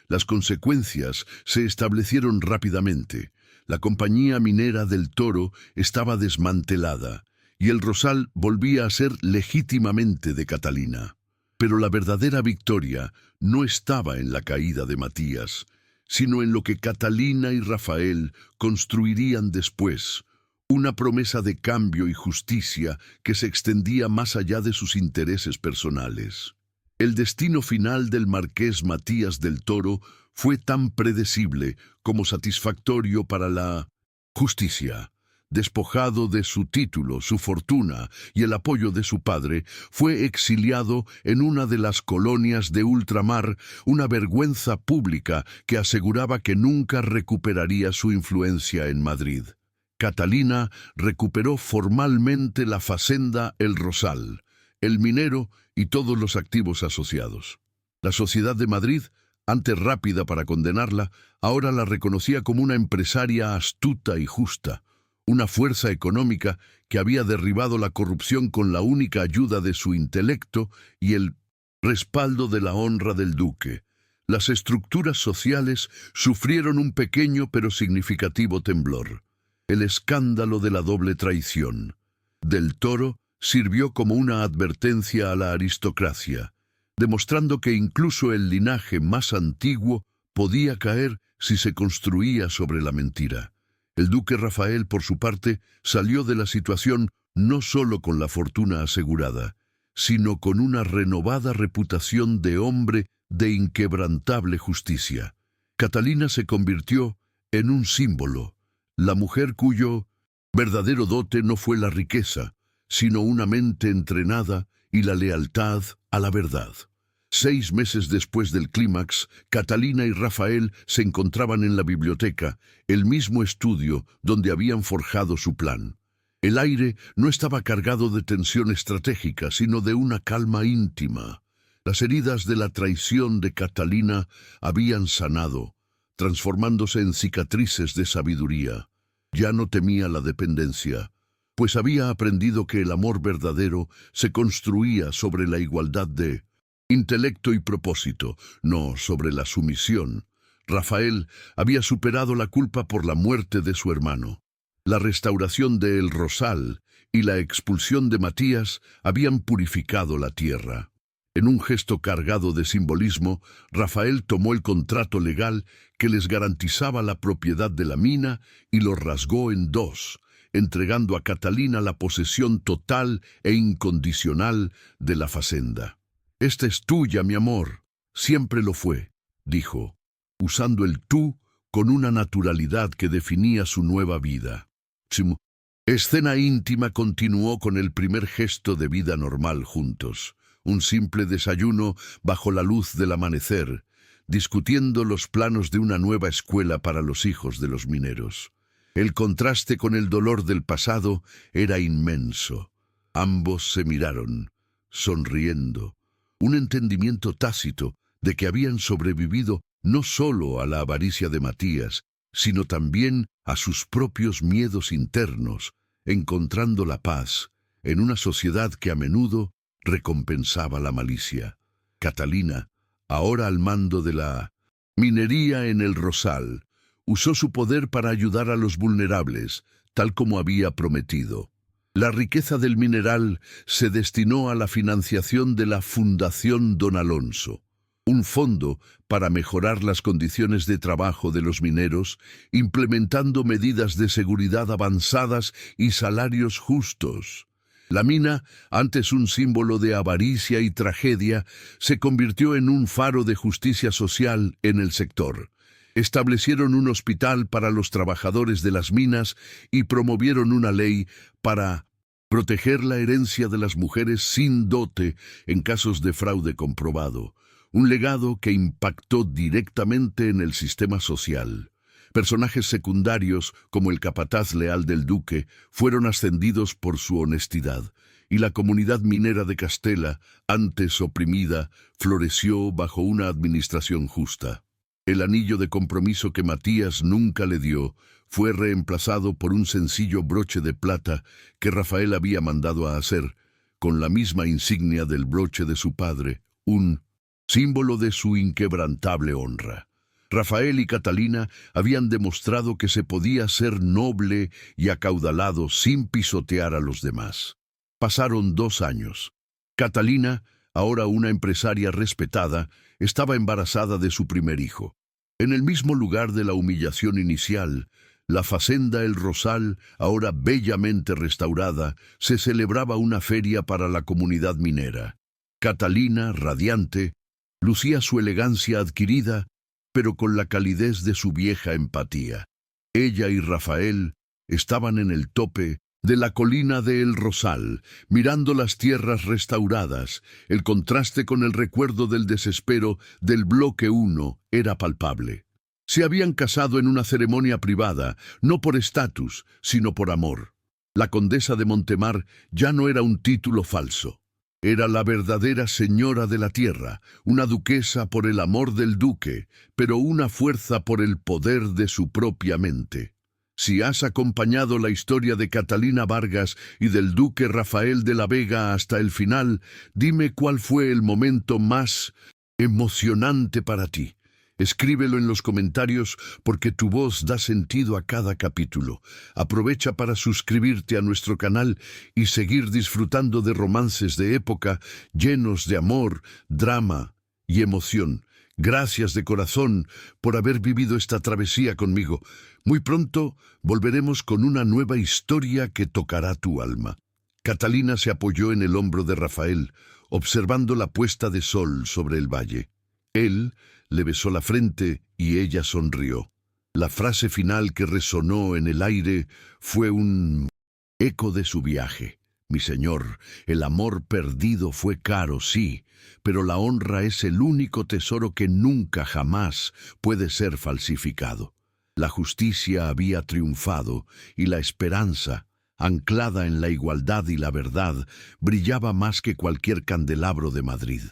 Las consecuencias se establecieron rápidamente. La compañía minera del Toro estaba desmantelada, y el Rosal volvía a ser legítimamente de Catalina. Pero la verdadera victoria no estaba en la caída de Matías, sino en lo que Catalina y Rafael construirían después, una promesa de cambio y justicia que se extendía más allá de sus intereses personales. El destino final del marqués Matías del Toro fue tan predecible como satisfactorio para la justicia. Despojado de su título, su fortuna y el apoyo de su padre, fue exiliado en una de las colonias de ultramar, una vergüenza pública que aseguraba que nunca recuperaría su influencia en Madrid. Catalina recuperó formalmente la facenda El Rosal, el minero y todos los activos asociados. La sociedad de Madrid, antes rápida para condenarla, ahora la reconocía como una empresaria astuta y justa, una fuerza económica que había derribado la corrupción con la única ayuda de su intelecto y el respaldo de la honra del duque. Las estructuras sociales sufrieron un pequeño pero significativo temblor. El escándalo de la doble traición. Del Toro sirvió como una advertencia a la aristocracia, demostrando que incluso el linaje más antiguo podía caer si se construía sobre la mentira. El duque Rafael, por su parte, salió de la situación no solo con la fortuna asegurada, sino con una renovada reputación de hombre de inquebrantable justicia. Catalina se convirtió en un símbolo, la mujer cuyo verdadero dote no fue la riqueza, sino una mente entrenada y la lealtad a la verdad. 6 meses después del clímax, Catalina y Rafael se encontraban en la biblioteca, el mismo estudio donde habían forjado su plan. El aire no estaba cargado de tensión estratégica, sino de una calma íntima. Las heridas de la traición de Catalina habían sanado, transformándose en cicatrices de sabiduría. Ya no temía la dependencia, pues había aprendido que el amor verdadero se construía sobre la igualdad de intelecto y propósito, no sobre la sumisión. Rafael había superado la culpa por la muerte de su hermano. La restauración de El Rosal y la expulsión de Matías habían purificado la tierra. En un gesto cargado de simbolismo, Rafael tomó el contrato legal que les garantizaba la propiedad de la mina y lo rasgó en 2, entregando a Catalina la posesión total e incondicional de la facenda. «Esta es tuya, mi amor. Siempre lo fue», dijo, usando el tú con una naturalidad que definía su nueva vida. Su escena íntima continuó con el primer gesto de vida normal juntos, un simple desayuno bajo la luz del amanecer, discutiendo los planos de una nueva escuela para los hijos de los mineros. El contraste con el dolor del pasado era inmenso. Ambos se miraron, sonriendo, un entendimiento tácito de que habían sobrevivido no solo a la avaricia de Matías, sino también a sus propios miedos internos, encontrando la paz en una sociedad que a menudo recompensaba la malicia. Catalina, ahora al mando de la minería en el Rosal, usó su poder para ayudar a los vulnerables, tal como había prometido. La riqueza del mineral se destinó a la financiación de la Fundación Don Alonso, un fondo para mejorar las condiciones de trabajo de los mineros, implementando medidas de seguridad avanzadas y salarios justos. La mina, antes un símbolo de avaricia y tragedia, se convirtió en un faro de justicia social en el sector. Establecieron un hospital para los trabajadores de las minas y promovieron una ley para proteger la herencia de las mujeres sin dote en casos de fraude comprobado, un legado que impactó directamente en el sistema social. Personajes secundarios, como el capataz leal del duque, fueron ascendidos por su honestidad, y la comunidad minera de Castela, antes oprimida, floreció bajo una administración justa. El anillo de compromiso que Matías nunca le dio fue reemplazado por un sencillo broche de plata que Rafael había mandado a hacer, con la misma insignia del broche de su padre, un símbolo de su inquebrantable honra. Rafael y Catalina habían demostrado que se podía ser noble y acaudalado sin pisotear a los demás. Pasaron 2 años. Catalina, ahora una empresaria respetada, estaba embarazada de su primer hijo. En el mismo lugar de la humillación inicial, la Facenda El Rosal, ahora bellamente restaurada, se celebraba una feria para la comunidad minera. Catalina, radiante, lucía su elegancia adquirida, pero con la calidez de su vieja empatía. Ella y Rafael estaban en el tope de la colina de El Rosal, mirando las tierras restauradas. El contraste con el recuerdo del desespero del bloque 1 era palpable. Se habían casado en una ceremonia privada, no por estatus, sino por amor. La condesa de Montemar ya no era un título falso. Era la verdadera señora de la tierra, una duquesa por el amor del duque, pero una fuerza por el poder de su propia mente. Si has acompañado la historia de Catalina Vargas y del duque Rafael de la Vega hasta el final, dime cuál fue el momento más emocionante para ti. Escríbelo en los comentarios porque tu voz da sentido a cada capítulo. Aprovecha para suscribirte a nuestro canal y seguir disfrutando de romances de época llenos de amor, drama y emoción. Gracias de corazón por haber vivido esta travesía conmigo. Muy pronto volveremos con una nueva historia que tocará tu alma. Catalina se apoyó en el hombro de Rafael, observando la puesta de sol sobre el valle. Él le besó la frente y ella sonrió. La frase final que resonó en el aire fue un eco de su viaje. Mi señor, el amor perdido fue caro, sí, pero la honra es el único tesoro que nunca jamás puede ser falsificado. La justicia había triunfado y la esperanza, anclada en la igualdad y la verdad, brillaba más que cualquier candelabro de Madrid.